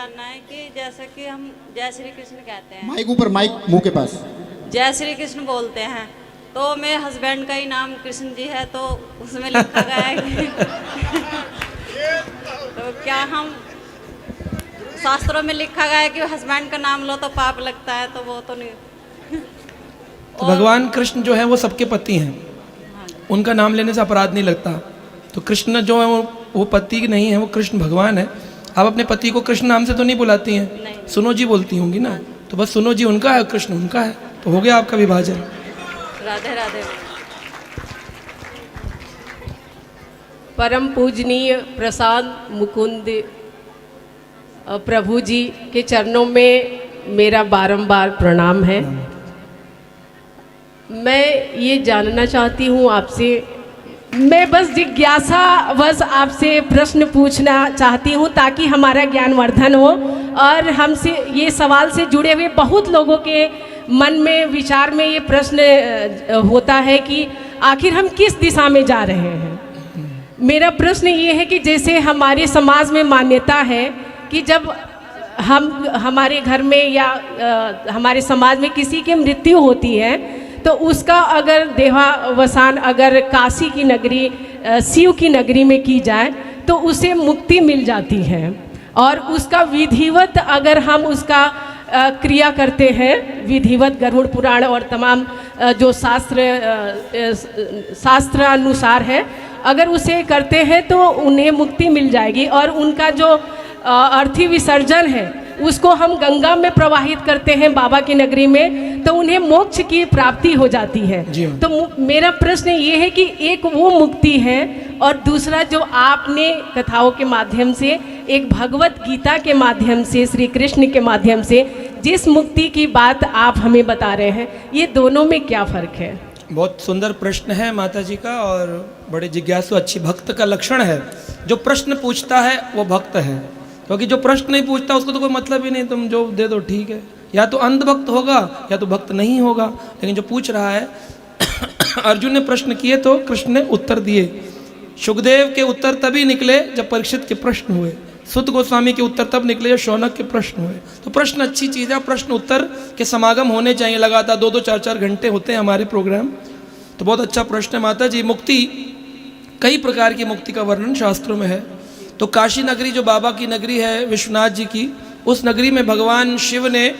जानना है कि जैसे कि हम जय श्री कृष्ण कहते हैं, माइक ऊपर, माइक मुंह के पास। जय श्री कृष्ण बोलते हैं, तो मेरे हस्बैंड का ही नाम कृष्ण जी है, तो उसमें लिखा गया है कि तो क्या हम शास्त्रों में लिखा गया है कि हस्बैंड का नाम लो तो पाप लगता है, तो वो तो नहीं। तो भगवान कृष्ण जो है वो सबके पति हैं, उनका नाम लेने से अपराध नहीं लगता। तो कृष्ण जो है वो पति नहीं है, वो कृष्ण भगवान है। आप अपने पति को कृष्ण नाम से तो नहीं बुलाती हैं, नहीं। सुनो जी बोलती होंगी ना, तो बस सुनो जी उनका है, कृष्ण उनका है, तो हो गया आपका विभाजन। राधे राधे। परम पूजनीय प्रसाद मुकुंद प्रभु जी के चरणों में मेरा बारंबार प्रणाम है। मैं ये जानना चाहती हूँ आपसे, मैं बस जिज्ञासा बस आपसे प्रश्न पूछना चाहती हूँ ताकि हमारा ज्ञानवर्धन हो, और हमसे ये सवाल से जुड़े हुए बहुत लोगों के मन में विचार में ये प्रश्न होता है कि आखिर हम किस दिशा में जा रहे हैं। मेरा प्रश्न ये है कि जैसे हमारे समाज में मान्यता है कि जब हमारे घर में या हमारे समाज में किसी की मृत्यु होती है तो उसका अगर देहावसान अगर काशी की नगरी शिव की नगरी में की जाए तो उसे मुक्ति मिल जाती है, और उसका विधिवत अगर हम उसका क्रिया करते हैं, विधिवत गरुड़ पुराण और तमाम जो शास्त्रानुसार है, अगर उसे करते हैं तो उन्हें मुक्ति मिल जाएगी, और उनका जो अर्थी विसर्जन है उसको हम गंगा में प्रवाहित करते हैं बाबा की नगरी में, तो उन्हें मोक्ष की प्राप्ति हो जाती है। तो मेरा प्रश्न ये है कि एक वो मुक्ति है, और दूसरा जो आपने कथाओं के माध्यम से, एक भगवत गीता के माध्यम से, श्री कृष्ण के माध्यम से जिस मुक्ति की बात आप हमें बता रहे हैं, ये दोनों में क्या फ़र्क है? बहुत सुंदर प्रश्न है माता जी का, और बड़े जिज्ञासु अच्छी भक्त का लक्षण है। जो प्रश्न पूछता है वो भक्त है, क्योंकि जो प्रश्न नहीं पूछता उसको तो कोई मतलब ही नहीं, तुम जो दे दो ठीक है, या तो अंधभक्त होगा या तो भक्त नहीं होगा। लेकिन जो पूछ रहा है अर्जुन ने प्रश्न किए तो कृष्ण ने उत्तर दिए। सुखदेव के उत्तर तभी निकले जब परीक्षित के प्रश्न हुए, सुत गोस्वामी के उत्तर तब निकले जब शौनक के प्रश्न हुए। तो प्रश्न अच्छी चीज़ है, प्रश्न उत्तर के समागम होने चाहिए, लगातार 2-2 4-4 घंटे होते हैं हमारे प्रोग्राम। तो बहुत अच्छा प्रश्न है माता जी। मुक्ति, कई प्रकार की मुक्ति का वर्णन शास्त्रों में है। तो काशी नगरी जो बाबा की नगरी है विश्वनाथ जी की, उस नगरी में भगवान शिव ने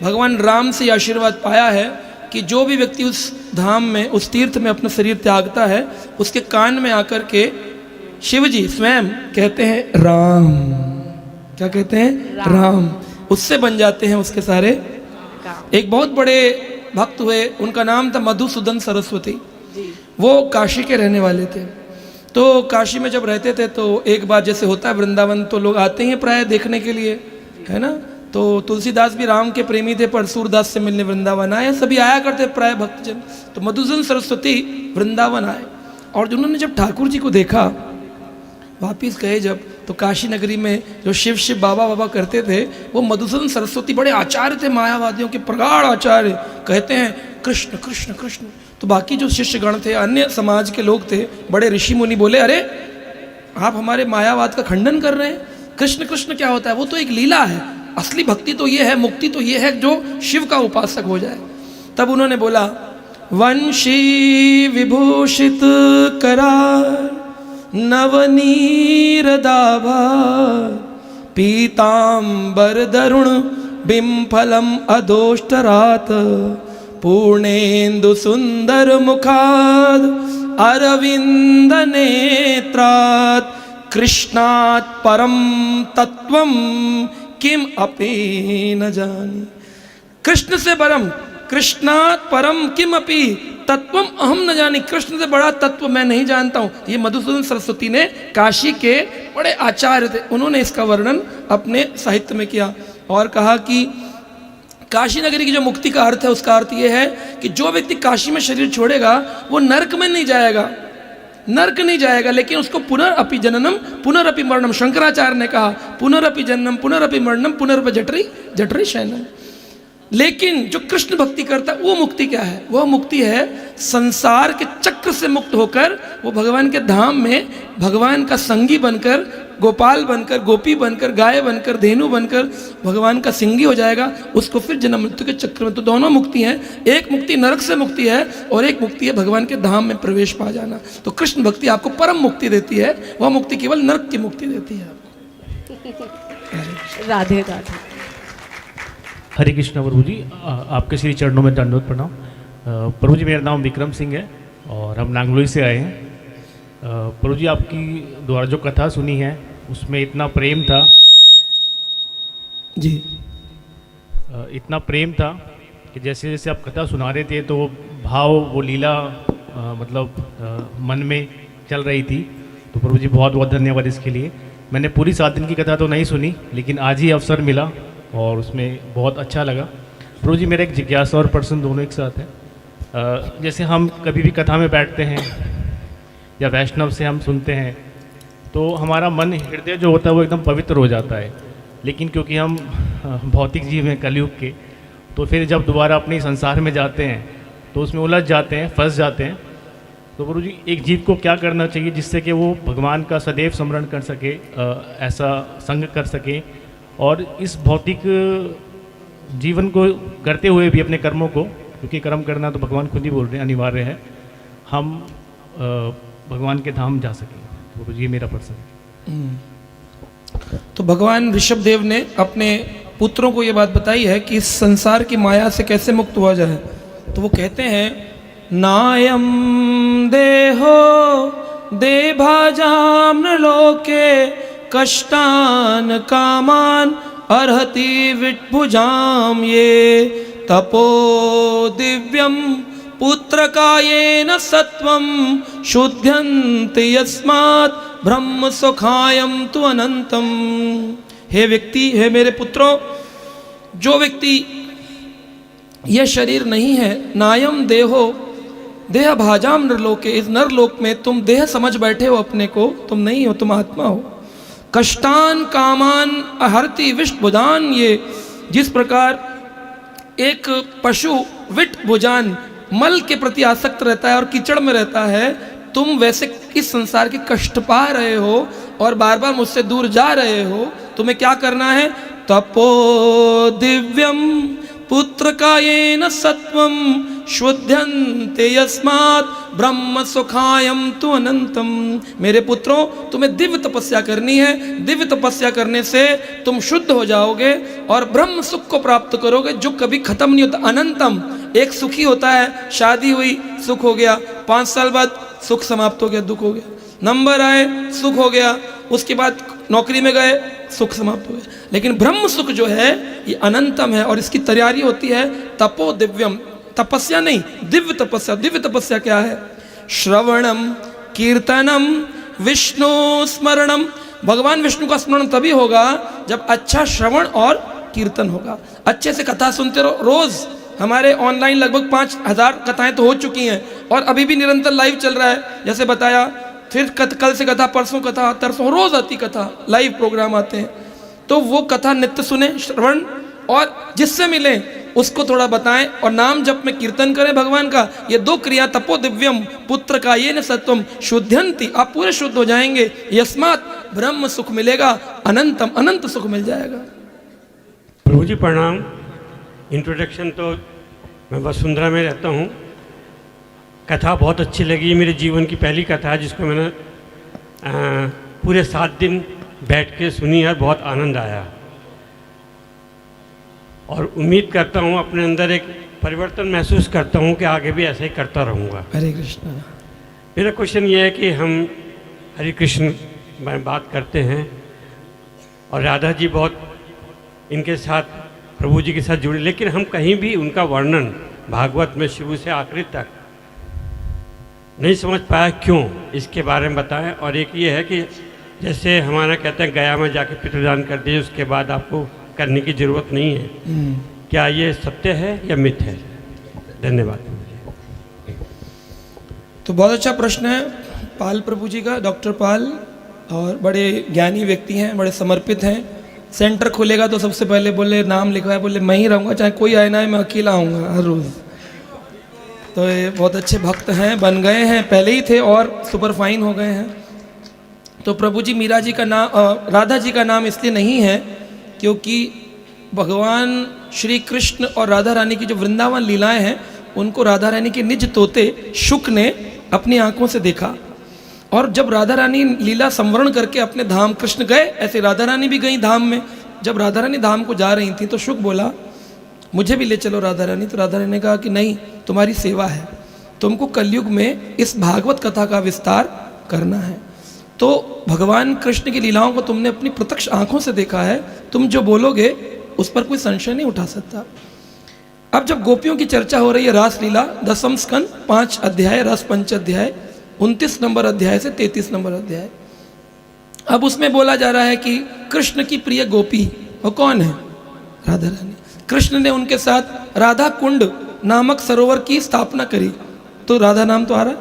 भगवान राम से आशीर्वाद पाया है कि जो भी व्यक्ति उस धाम में, उस तीर्थ में अपना शरीर त्यागता है, उसके कान में आकर के शिव जी स्वयं कहते हैं राम। क्या कहते हैं? राम। उससे बन जाते हैं उसके सारे। एक बहुत बड़े भक्त हुए, उनका नाम था मधुसूदन सरस्वती। वो काशी के रहने वाले थे। तो काशी में जब रहते थे तो एक बार जैसे होता है वृंदावन तो लोग आते हैं प्राय देखने के लिए, है ना। तो तुलसीदास भी राम के प्रेमी थे, पर सूरदास से मिलने वृंदावन आए, सभी आया करते प्राय भक्तजन। तो मधुसूदन सरस्वती वृंदावन आए, और उन्होंने जब ठाकुर जी को देखा, वापिस गए जब, तो काशी नगरी में जो शिव शिव बाबा बाबा करते थे, वो मधुसूदन सरस्वती बड़े आचार्य थे, मायावादियों के प्रगाढ़ आचार्य, कहते हैं कृष्ण कृष्ण कृष्ण। तो बाकी जो शिष्यगण थे, अन्य समाज के लोग थे, बड़े ऋषि मुनि बोले, अरे आप हमारे मायावाद का खंडन कर रहे हैं, कृष्ण कृष्ण क्या होता है, वो तो एक लीला है, असली भक्ति तो ये है, मुक्ति तो ये है जो शिव का उपासक हो जाए। तब उन्होंने बोला, वंशी विभूषित करार नवनीरदाभा पीतांबर दरुण बिंफलम अदोष्टरात पूर्णेन्दु सुंदर मुखाद अरविंद नेत्रात कृष्णात् परम तत्वम किम अपि न जानी। कृष्ण से परम, कृष्णात् परम किम अपि तत्वम अहम न जानी, कृष्ण से बड़ा तत्व मैं नहीं जानता हूँ। ये मधुसूदन सरस्वती ने, काशी के बड़े आचार्य थे, उन्होंने इसका वर्णन अपने साहित्य में किया और कहा कि काशी नगरी की जो मुक्ति का अर्थ है, उसका अर्थ ये है कि जो व्यक्ति काशी में शरीर छोड़ेगा वो नरक में नहीं जाएगा, नरक नहीं जाएगा, लेकिन उसको पुनरअपि जननम पुनरअपि मरणम, शंकराचार्य ने कहा पुनरअपि जननम पुनरअपि मरणम पुनरअपि जठरी जठरी शयनम। लेकिन जो कृष्ण भक्ति करता है वो मुक्ति क्या है? वह मुक्ति है संसार के चक्र से मुक्त होकर वो भगवान के धाम में भगवान का संगी बनकर गोपाल बनकर, गोपी बनकर, गाय बनकर, धेनु बनकर भगवान का सिंगी हो जाएगा, उसको फिर जन्म मृत्यु के चक्र में। तो दोनों मुक्ति हैं, एक मुक्ति नरक से मुक्ति है और एक मुक्ति है भगवान के धाम में प्रवेश पा जाना। तो कृष्ण भक्ति आपको परम मुक्ति देती है, वह मुक्ति केवल नरक की मुक्ति देती है आपको। राधे राधे। हरे कृष्णा प्रभु जी, आपके श्री चरणों में दंडवत प्रणाम। प्रभु जी, मेरा नाम विक्रम सिंह है और हम नांगलोई से आए हैं। प्रभु जी, आपकी द्वारा जो कथा सुनी है उसमें इतना प्रेम था जी, इतना प्रेम था कि जैसे जैसे आप कथा सुना रहे थे तो वो भाव, वो लीला मन में चल रही थी। तो प्रभु जी बहुत बहुत धन्यवाद इसके लिए। मैंने पूरी 7 दिन की कथा तो नहीं सुनी, लेकिन आज ही अवसर मिला और उसमें बहुत अच्छा लगा। प्रभु जी, मेरा एक जिज्ञासा और प्रश्न दोनों एक साथ है। जैसे हम कभी भी कथा में बैठते हैं या वैष्णव से हम सुनते हैं तो हमारा मन, हृदय जो होता है वो एकदम पवित्र हो जाता है। लेकिन क्योंकि हम भौतिक जीव हैं कलयुग के, तो फिर जब दोबारा अपने संसार में जाते हैं तो उसमें उलझ जाते हैं, फंस जाते हैं। तो गुरु जी, एक जीव को क्या करना चाहिए जिससे कि वो भगवान का सदैव स्मरण कर सके, ऐसा संग कर सके और इस भौतिक जीवन को करते हुए भी अपने कर्मों को, क्योंकि कर्म करना तो भगवान खुद ही बोल रहे हैं अनिवार्य है, हम भगवान के धाम जा सकें। तो ये मेरा प्रश्न है। तो भगवान ऋषभदेव ने अपने पुत्रों को ये बात बताई है कि इस संसार की माया से कैसे मुक्त हुआ जाए। तो वो कहते हैं, नायम देहो देभाजाम न लोके कष्टान कामान अर्हति विटभुजाम ये तपो दिव्यम पुत्रकायेन सत्वम शुद्ध्यन्ति यस्मात् ब्रह्म सुखायम तु अनंतम। हे व्यक्ति, हे मेरे पुत्रों, जो व्यक्ति यह शरीर नहीं है, नायम देहो देह भाजाम नरलोके, इस नरलोक में तुम देह समझ बैठे हो अपने को, तुम नहीं हो, तुम आत्मा हो। कष्टान कामान अहर्ति विष्ट भुजान, ये जिस प्रकार एक पशु विट भुजान मल के प्रति आसक्त रहता है और कीचड़ में रहता है, तुम वैसे इस संसार के कष्ट पा रहे हो और बार बार मुझसे दूर जा रहे हो। तुम्हें क्या करना है? तपो दिव्यम पुत्रकायेन सत्वम शुद्ध्यन्ते यस्मात् ब्रह्म सुखायम तु अनंतम। मेरे पुत्रों, तुम्हें दिव्य तपस्या करनी है। दिव्य तपस्या करने से तुम शुद्ध हो जाओगे और ब्रह्म सुख को प्राप्त करोगे जो कभी खत्म नहीं होता, अनंतम। एक सुखी होता है, शादी हुई सुख हो गया, 5 साल बाद सुख समाप्त हो गया, दुख हो गया। नंबर आए, सुख हो गया, उसके बाद नौकरी में गए, सुख समाप्त हो गया। लेकिन ब्रह्म सुख जो है ये अनंतम है और इसकी तैयारी होती है तपो दिव्यम, तपस्या नहीं, दिव्य तपस्या। दिव्य तपस्या क्या है? श्रवणम कीर्तनम विष्णु स्मरणम। भगवान विष्णु का स्मरण तभी होगा जब अच्छा श्रवण और कीर्तन होगा। अच्छे से कथा सुनते रहो। रोज हमारे ऑनलाइन लगभग 5000 कथाएं तो हो चुकी हैं और अभी भी निरंतर लाइव चल रहा है। जैसे बताया, फिर कल से कथा, परसों कथा, तरसों रोज आती कथा, लाइव प्रोग्राम आते हैं। तो वो कथा नित्य सुने, श्रवण, और जिससे मिले उसको थोड़ा बताएं और नाम जप में कीर्तन करें भगवान का। ये 2 क्रिया, तपो दिव्यम पुत्र का ये न सत्वम शुद्ध्यंति, आप पूरे शुद्ध हो जाएंगे। यस्मात् ब्रह्म सुख मिलेगा, अनंतम, अनंत सुख मिल जाएगा। प्रभु जी प्रणाम। इंट्रोडक्शन तो मैं वसुंधरा में रहता हूँ। कथा बहुत अच्छी लगी, मेरे जीवन की पहली कथा है जिसको मैंने पूरे 7 दिन बैठ के सुनी और बहुत आनंद आया और उम्मीद करता हूँ अपने अंदर एक परिवर्तन महसूस करता हूँ कि आगे भी ऐसा ही करता रहूँगा। हरे कृष्ण। मेरा क्वेश्चन ये है कि हम हरे कृष्ण में बात करते हैं और राधा जी बहुत इनके साथ, प्रभु जी के साथ जुड़े, लेकिन हम कहीं भी उनका वर्णन भागवत में शुरू से आखिरी तक नहीं समझ पाया। क्यों? इसके बारे में बताएं। और एक ये है कि जैसे हमारा कहते हैं गया में जाके पितृदान कर दीजिए, उसके बाद आपको करने की ज़रूरत नहीं है, क्या ये सत्य है या मिथ है? धन्यवाद। तो बहुत अच्छा प्रश्न है पाल प्रभु जी का, डॉक्टर पाल, और बड़े ज्ञानी व्यक्ति हैं, बड़े समर्पित हैं। सेंटर खुलेगा तो सबसे पहले बोले नाम लिखवाए, बोले मैं ही रहूँगा, चाहे कोई आए ना आए, मैं अकेला आऊँगा हर रोज़। तो ये बहुत अच्छे भक्त हैं, बन गए हैं, पहले ही थे और सुपर फाइन हो गए हैं। तो प्रभु जी मीरा जी का नाम राधा जी का नाम इसलिए नहीं है क्योंकि भगवान श्री कृष्ण और राधा रानी की जो वृंदावन लीलाएं हैं उनको राधा रानी के निज तोते शुक ने अपनी आंखों से देखा। और जब राधा रानी लीला संवरण करके अपने धाम कृष्ण गए, ऐसे राधा रानी भी गई धाम में। जब राधा रानी धाम को जा रही थी तो शुक बोला मुझे भी ले चलो राधा रानी। तो राधा रानी ने कहा कि नहीं, तुम्हारी सेवा है, तुमको कलयुग में इस भागवत कथा का विस्तार करना है। तो भगवान कृष्ण की लीलाओं को तुमने अपनी प्रत्यक्ष आंखों से देखा है, तुम जो बोलोगे उस पर कोई संशय नहीं उठा सकता। अब जब गोपियों की चर्चा हो रही है, रासलीला 10वें स्कंद 5 अध्याय, रस 5 अध्याय, 29 नंबर अध्याय से 33 नंबर अध्याय। अब उसमें बोला जा रहा है कि कृष्ण की प्रिय गोपी वो कौन है? राधा रानी। कृष्ण ने उनके साथ राधा कुंड नामक सरोवर की स्थापना करी। तो राधा नाम तो आ रहा,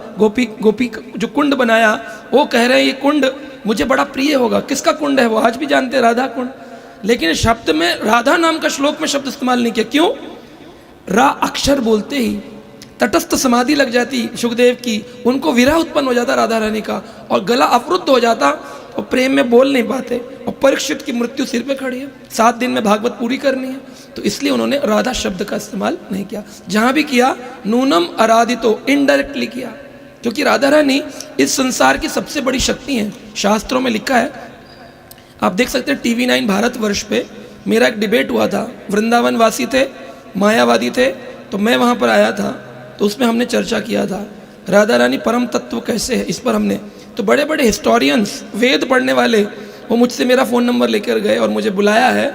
गोपी जो कुंड बनाया वो कह रहे हैं ये कुंड मुझे बड़ा प्रिय होगा। किसका कुंड है? वो आज भी जानते हैं, राधा कुंड। लेकिन शब्द में राधा नाम का श्लोक में शब्द इस्तेमाल नहीं किया। क्यों? रा अक्षर बोलते ही तटस्थ समाधि लग जाती सुखदेव की, उनको विरह उत्पन्न हो जाता राधा रानी का और गला अवरुद्ध हो जाता और प्रेम में बोल नहीं पाते। और परीक्षित की मृत्यु सिर पे खड़ी है, 7 दिन में भागवत पूरी करनी है, तो इसलिए उन्होंने राधा शब्द का इस्तेमाल नहीं किया। जहां भी किया नूनम आराधितो, इनडायरेक्टली किया, क्योंकि राधा रानी इस संसार की सबसे बड़ी शक्ति है। शास्त्रों में लिखा है, आप देख सकते हैं TV9 भारतवर्ष पे मेरा एक डिबेट हुआ था। वृंदावन वासी थे, मायावादी थे, तो मैं वहाँ पर आया था, तो उसमें हमने चर्चा किया था राधा रानी परम तत्व कैसे है, इस पर हमने। तो बड़े बड़े हिस्टोरियंस, वेद पढ़ने वाले, वो मुझसे मेरा फ़ोन नंबर लेकर गए और मुझे बुलाया है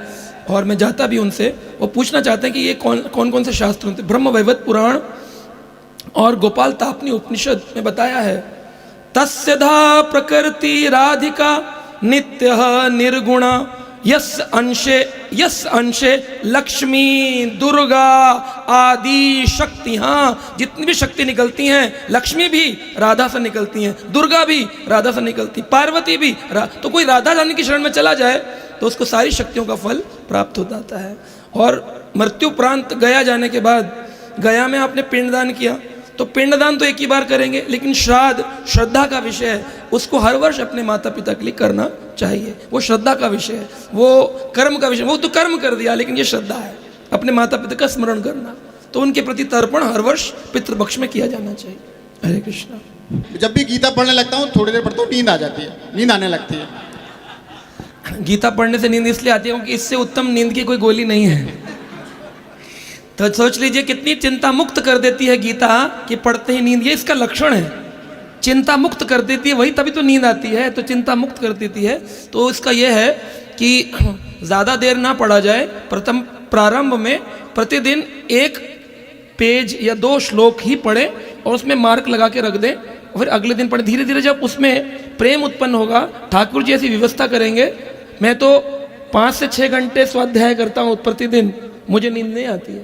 और मैं जाता भी उनसे। वो पूछना चाहते हैं कि ये कौन कौन से शास्त्र होते हैं। ब्रह्म वैवर्त पुराण और गोपाल तापनी उपनिषद में बताया है, तस्य धा प्रकृति राधिका नित्य निर्गुणा यस अंशे लक्ष्मी दुर्गा आदि शक्ति। हाँ, जितनी भी शक्ति निकलती हैं, लक्ष्मी भी राधा से निकलती हैं, दुर्गा भी राधा से निकलती, पार्वती भी तो कोई राधा रानी की शरण में चला जाए तो उसको सारी शक्तियों का फल प्राप्त हो जाता है। और मृत्यु उपरांत गया जाने के बाद, गया में आपने पिंडदान किया, तो पिंडदान तो एक ही बार करेंगे, लेकिन श्राद्ध श्रद्धा का विषय है, उसको हर वर्ष अपने माता पिता के लिए करना चाहिए। वो श्रद्धा का विषय है, वो कर्म का विषय। वो तो कर्म कर दिया, लेकिन ये श्रद्धा है, अपने माता पिता का स्मरण करना। तो उनके प्रति तर्पण हर वर्ष पितृपक्ष में किया जाना चाहिए। हरे कृष्णा। जब भी गीता पढ़ने लगता हूँ, थोड़ी देर पढ़ता हूँ, नींद आ जाती है, नींद आने लगती है। गीता पढ़ने से नींद इसलिए आती है क्योंकि इससे उत्तम नींद की कोई गोली नहीं है। तो सोच लीजिए कितनी चिंता मुक्त कर देती है गीता कि पढ़ते ही नींद, ये इसका लक्षण है। चिंता मुक्त कर देती है, वही तभी तो नींद आती है, तो चिंता मुक्त कर देती है। तो इसका यह है कि ज़्यादा देर ना पढ़ा जाए। प्रथम प्रारंभ में प्रतिदिन 1 पेज या 2 श्लोक ही पढ़े और उसमें मार्क लगा के रख दें, और फिर अगले दिन पढ़े। धीरे धीरे जब उसमें प्रेम उत्पन्न होगा, ठाकुर जी ऐसी व्यवस्था करेंगे। मैं तो 5 से 6 घंटे स्वाध्याय करता हूँ प्रतिदिन, मुझे नींद नहीं आती है,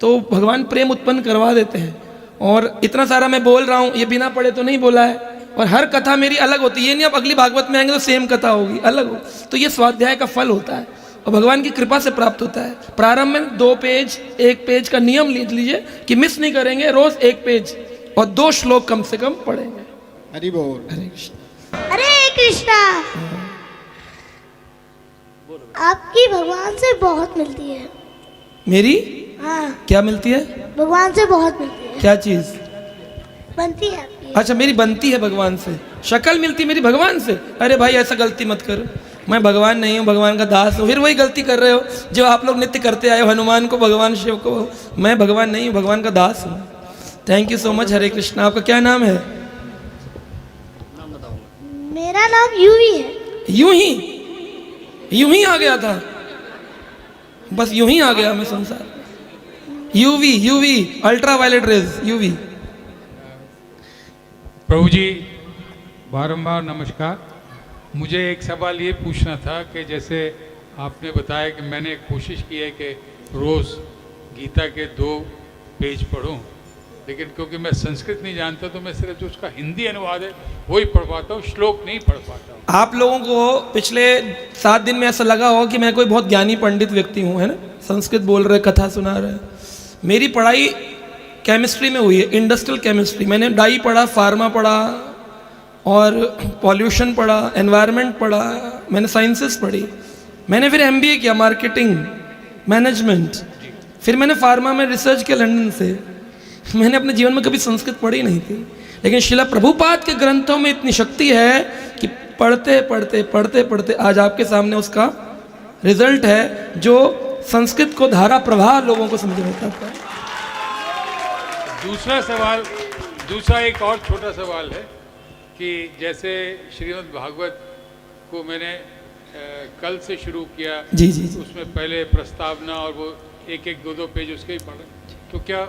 तो भगवान प्रेम उत्पन्न करवा देते हैं। और इतना सारा मैं बोल रहा हूँ, ये बिना पढ़े तो नहीं बोला है। और हर कथा मेरी अलग होती है, ये नहीं आप अगली भागवत में आएंगे तो सेम कथा होगी, अलग हो। तो ये स्वाध्याय का फल होता है और भगवान की कृपा से प्राप्त होता है। प्रारंभ में 2 पेज, 1 पेज का नियम लीज लीजिए कि मिस नहीं करेंगे, रोज 1 पेज और 2 श्लोक कम से कम पढ़ेंगे। हरि बोल। हरे कृष्ण। हरे कृष्णा। आपकी भगवान से बहुत मिलती है। मेरी? हाँ, क्या मिलती है? भगवान से बहुत मिलती है। क्या चीज? बनती है आपकी। अच्छा, मेरी बनती है भगवान से, शक्ल मिलती मेरी भगवान से। अरे भाई ऐसा गलती मत करो, मैं भगवान नहीं हूँ, भगवान का दास हूँ। फिर वही गलती कर रहे हो जो आप लोग नित्य करते आए हो, हनुमान को भगवान, शिव को। मैं भगवान नहीं हूँ, भगवान का दास हूँ। Thank you so much. Hare Krishna. आपका क्या नाम है? मेरा नाम यूवी है। यूं ही आ गया था, बस यूं ही आ गया मैं संसार। UV ultraviolet rays, UV. प्रभु जी बारंबार नमस्कार। मुझे एक सवाल ये पूछना था कि जैसे आपने बताया कि मैंने कोशिश की है कि रोज़ गीता के 2 पेज पढूं, लेकिन क्योंकि मैं संस्कृत नहीं जानता तो मैं सिर्फ जो उसका हिंदी अनुवाद है वही पढ़ पाता हूँ, श्लोक नहीं पढ़ पाता हूँ। आप लोगों को पिछले 7 दिन में ऐसा लगा होगा कि मैं कोई बहुत ज्ञानी पंडित व्यक्ति हूँ, है ना, संस्कृत बोल रहे, कथा सुना रहे। मेरी पढ़ाई केमिस्ट्री में हुई है, इंडस्ट्रियल केमिस्ट्री। मैंने डाई पढ़ा, फार्मा पढ़ा, और पॉल्यूशन पढ़ा, एनवायरनमेंट पढ़ा, मैंने साइंसेस पढ़ी, मैंने फिर MBA किया मार्केटिंग मैनेजमेंट, फिर मैंने फार्मा में रिसर्च किया लंदन से। मैंने अपने जीवन में कभी संस्कृत पढ़ी नहीं थी, लेकिन शिला प्रभुपाद के ग्रंथों में इतनी शक्ति है कि पढ़ते पढ़ते पढ़ते पढ़ते आज आपके सामने उसका रिजल्ट है, जो संस्कृत को धारा प्रवाह लोगों को समझ में आता है। दूसरा एक और छोटा सवाल है कि जैसे श्रीमद् भागवत को मैंने कल से शुरू किया, जी जी जी। उसमें पहले प्रस्तावना और वो एक दो पेज उसके ही पढ़े, तो क्या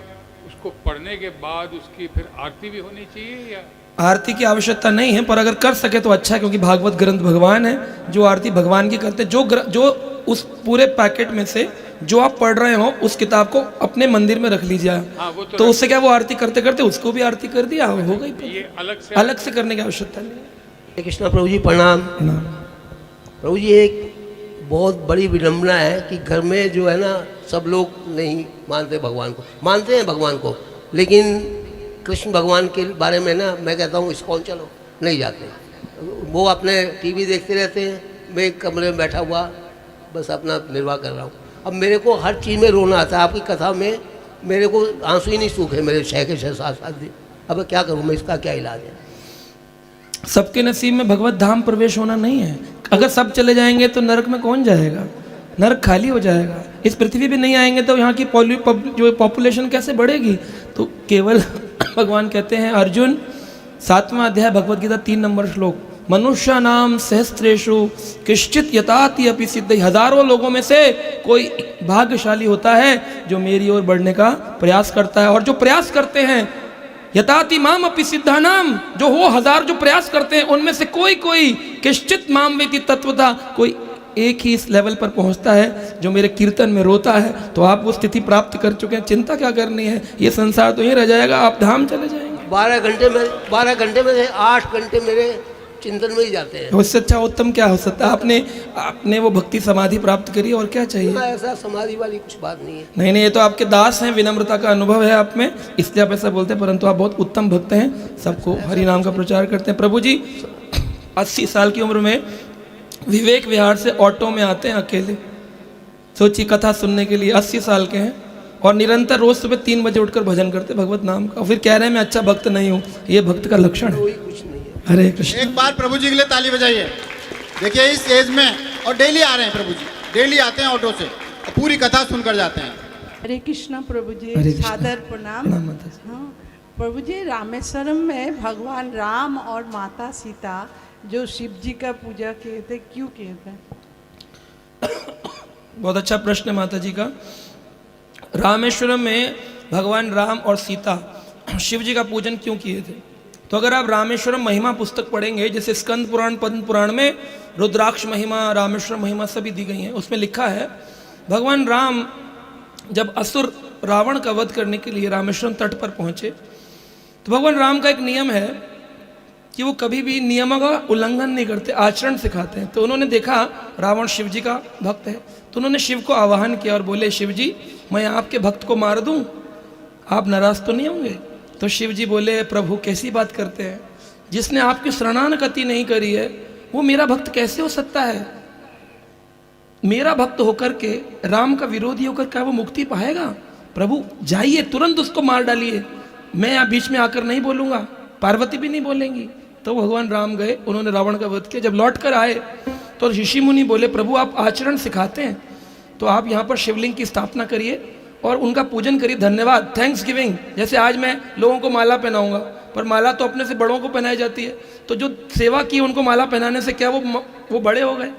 उसको पढ़ने के बाद उसकी फिर आरती भी होनी चाहिए या? आरती की आवश्यकता नहीं है, पर अगर कर सके तो अच्छा है, क्योंकि भागवत ग्रंथ भगवान है, जो आरती भगवान की करते हैं। जो उस पूरे पैकेट में से जो आप पढ़ रहे हो उस किताब को अपने मंदिर में रख लीजिए। हाँ, तो उससे क्या, वो आरती करते करते उसको भी आरती कर दिया, हो गई। ये अलग से करने की आवश्यकता नहीं है। कृष्णा प्रभु जी प्रणाम। ना। प्रभु जी एक बहुत बड़ी विडम्बना है कि घर में जो है ना, सब लोग नहीं मानते भगवान को, मानते हैं भगवान को, लेकिन कृष्ण भगवान के बारे में ना मैं कहता हूँ इस्कॉन चलो, नहीं जाते। वो अपने टीवी देखते रहते हैं, मैं एक कमरे में बैठा हुआ बस अपना निर्वाह कर रहा हूँ। अब मेरे को हर चीज़ में रोना आता है, आपकी कथा में मेरे को आंसू ही नहीं सूखे मेरे 6-7 दिन। अब क्या करूँ मैं, इसका क्या इलाज है? सबके नसीब में भगवत धाम प्रवेश होना नहीं है। अगर सब चले जाएंगे तो नरक में कौन जाएगा? नरक खाली हो जाएगा। इस पृथ्वी पे नहीं आएंगे तो यहाँ की जो पॉपुलेशन कैसे बढ़ेगी? तो केवल भगवान कहते हैं, अर्जुन 7वां अध्याय भगवत गीता 3 नंबर श्लोक, मनुष्य नाम सहस्त्रेषु किश्चित यताति अपि सिद्धि। हजारों लोगों में से कोई भाग्यशाली होता है जो मेरी ओर बढ़ने का प्रयास करता है। और जो प्रयास करते हैं, यताति माम अपि सिद्धानाम, जो वो हजार जो प्रयास करते हैं उनमें से कोई किश्चित माम वेति तत्वता, कोई एक ही इस लेवल पर पहुंचता है जो मेरे कीर्तन में रोता है। तो आप वो स्थिति प्राप्त कर चुके हैं, चिंता क्या करनी है? ये संसार तो यहीं रह जाएगा, आप धाम चले जाएंगे। 12 घंटे में से 8 घंटे मेरे चिंतन में ही जाते हैं। उससे अच्छा उत्तम क्या हो सकता है? आपने वो भक्ति समाधि प्राप्त करी, और क्या चाहिए? ऐसा समाधि वाली कुछ बात नहीं है। नहीं, ये तो आपके दास हैं, विनम्रता का अनुभव है आप में, इसलिए आप ऐसा बोलते हैं, परंतु आप बहुत उत्तम भक्त हैं, सबको हरि नाम का प्रचार करते हैं। प्रभु जी 80 साल की उम्र में विवेक विहार से ऑटो में आते हैं अकेले, सोचिए कथा सुनने के लिए, 80 साल के हैं, और निरंतर रोज सुबह 3 बजे उठकर भजन करते भगवत नाम का, और फिर कह रहे हैं मैं अच्छा भक्त नहीं हूँ। ये भक्त का लक्षण है। हरे कृष्ण। एक बार प्रभु जी के लिए ताली बजाइए। देखिए इस एज में, और डेली आ रहे हैं प्रभु जी, डेली आते हैं ऑटो से और पूरी कथा सुनकर जाते हैं। हरे कृष्णा प्रभु जी, हरे कृष्णा। सादर प्रणाम। हाँ प्रभु जी, रामेश्वरम में भगवान राम और माता सीता जो शिव जी का पूजा किए थे, क्यों किए थे? बहुत अच्छा प्रश्न है माता जी का। रामेश्वरम में भगवान राम और सीता शिव जी का पूजन क्यों किए थे? तो अगर आप रामेश्वरम महिमा पुस्तक पढ़ेंगे, जैसे स्कंद पुराण, पद्म पुराण में रुद्राक्ष महिमा, रामेश्वरम महिमा सभी दी गई हैं, उसमें लिखा है भगवान राम जब असुर रावण का वध करने के लिए रामेश्वरम तट पर पहुंचे, तो भगवान राम का एक नियम है कि वो कभी भी नियमों का उल्लंघन नहीं करते, आचरण सिखाते हैं। तो उन्होंने देखा रावण शिव जी का भक्त है, तो उन्होंने शिव को आवाहन किया और बोले, शिव जी मैं आपके भक्त को मार दूं, आप नाराज तो नहीं होंगे? तो शिव जी बोले, प्रभु कैसी बात करते हैं, जिसने आपकी शरणागति नहीं करी है वो मेरा भक्त कैसे हो सकता है? मेरा भक्त होकर के राम का विरोधी होकर क्या वो मुक्ति पाएगा? प्रभु जाइए, तुरंत उसको मार डालिए, मैं यहाँ बीच में आकर नहीं बोलूंगा, पार्वती भी नहीं बोलेंगी। तो भगवान राम गए, उन्होंने रावण का वध किया। जब लौट कर आए तो ऋषि मुनि बोले, प्रभु आप आचरण सिखाते हैं, तो आप यहाँ पर शिवलिंग की स्थापना करिए और उनका पूजन करिए, धन्यवाद, थैंक्स गिविंग। जैसे आज मैं लोगों को माला पहनाऊंगा, पर माला तो अपने से बड़ों को पहनाई जाती है, तो जो सेवा की उनको माला पहनाने से क्या वो बड़े हो गए?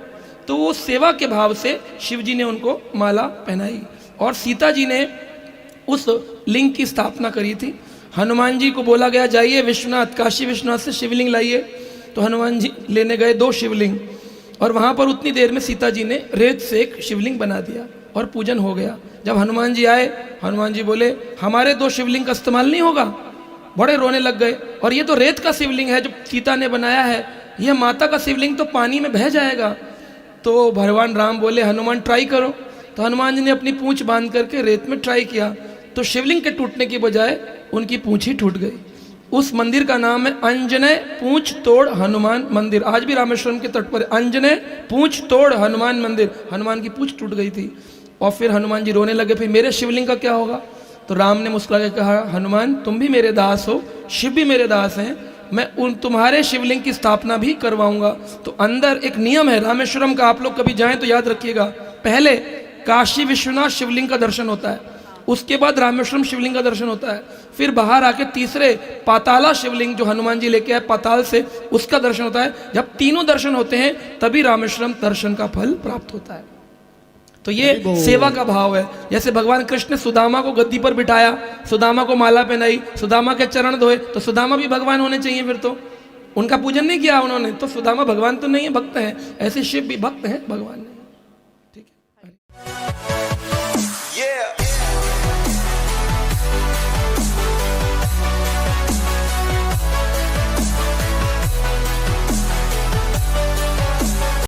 तो वो सेवा के भाव से शिव जी ने उनको माला पहनाई, और सीता जी ने उस लिंग की स्थापना करी थी। हनुमान जी को बोला गया, जाइए विश्वनाथ, काशी विश्वनाथ से शिवलिंग लाइए। तो हनुमान जी लेने गए 2 शिवलिंग, और वहाँ पर उतनी देर में सीता जी ने रेत से एक शिवलिंग बना दिया और पूजन हो गया। जब हनुमान जी आए, हनुमान जी बोले, हमारे 2 शिवलिंग का इस्तेमाल नहीं होगा। बड़े रोने लग गए, और ये तो रेत का शिवलिंग है जो सीता ने बनाया है, यह माता का शिवलिंग तो पानी में बह जाएगा। तो भगवान राम बोले, हनुमान ट्राई करो। तो हनुमान जी ने अपनी पूंछ बांध करके रेत में ट्राई किया, तो शिवलिंग के टूटने की बजाय उनकी पूंछ ही टूट गई। उस मंदिर का नाम है अंजनेय पूंछ तोड़ हनुमान मंदिर। आज भी रामेश्वरम के तट पर अंजनेय पूंछ तोड़ हनुमान मंदिर। हनुमान की पूंछ टूट गई थी और फिर हनुमान जी रोने लगे, फिर मेरे शिवलिंग का क्या होगा? तो राम ने मुस्कुरा के कहा, हनुमान तुम भी मेरे दास हो, शिव भी मेरे दास हैं, मैं उन तुम्हारे शिवलिंग की स्थापना भी करवाऊंगा। तो अंदर एक नियम है रामेश्वरम का, आप लोग कभी जाएं तो याद रखिएगा, पहले काशी विश्वनाथ शिवलिंग का दर्शन होता है, उसके बाद रामेश्वरम शिवलिंग का दर्शन होता है, फिर बाहर आके तीसरे पाताला शिवलिंग जो हनुमान जी लेके आए पाताल से, उसका दर्शन होता है। जब तीनों दर्शन होते हैं तभी रामेश्वरम दर्शन का फल प्राप्त होता है। तो ये सेवा का भाव है। जैसे भगवान कृष्ण ने सुदामा को गद्दी पर बिठाया, सुदामा को माला पहनाई, सुदामा के चरण धोए, तो सुदामा भी भगवान होने चाहिए। फिर तो उनका पूजन नहीं किया उन्होंने, तो सुदामा भगवान तो नहीं है, भक्त हैं। ऐसे शिव भी भक्त हैं, भगवान नहीं। ठीक है।